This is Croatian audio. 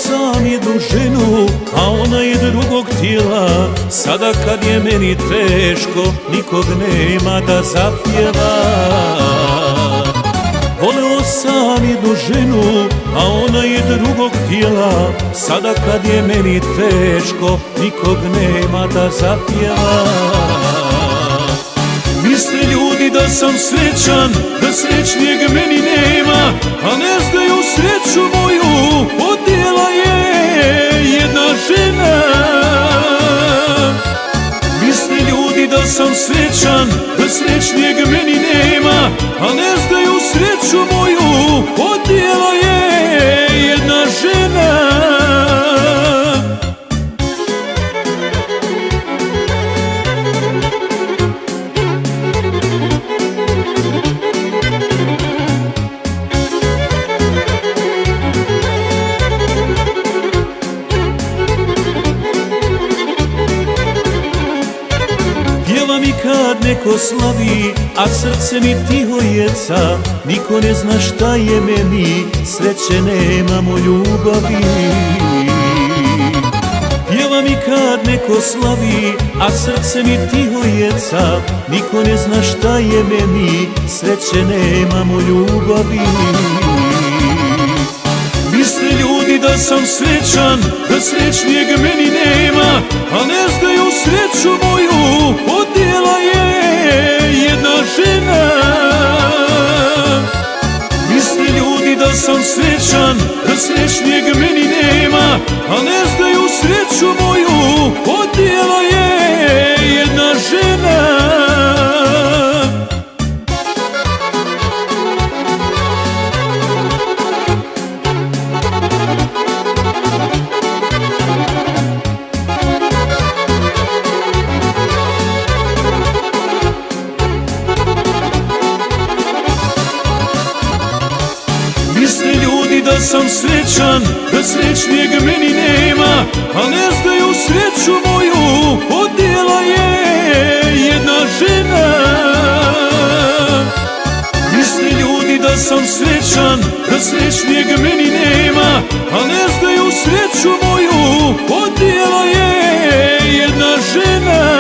sam jednu ženu, a ona je drugog htjela. Sada kad je meni teško, nikog nema da zapjeva. Voleo sam jednu ženu, a ona je drugog htjela. Sada kad je meni teško, nikog nema da zapjeva. Misle ljudi da sam srećan, da srećnijeg meni nema, a ne znaju sreću moju odnijela je jedna žena. Misle ljudi da sam srećan, da srećnijeg meni nema, a ne znaju sreću moju odnijela je jedna žena. Pjevam i kad neko slavi, a srce mi tiho jeca. Niko ne zna šta je meni, sreće nemam u ljubavi. Pjevam i kad neko slavi, a srce mi tiho jeca. Niko ne zna šta je meni, sreće nemam u ljubavi. Misle ljudi da sam srećan, da srećnijeg meni nema, a ne znaju sreću moju odnijela je jedna žena. Misle ljudi da sam srećan, da srećnijeg meni nema, a ne znaju sreću moju odnijela je jedna žena. Misle ljudi da sam srećan, da srećnijeg meni nema, a ne znaju sreću moju odnijela je jedna žena. Misle ljudi da sam srećan, da srećnijeg meni nema, a ne znaju sreću moju odnijela je jedna žena.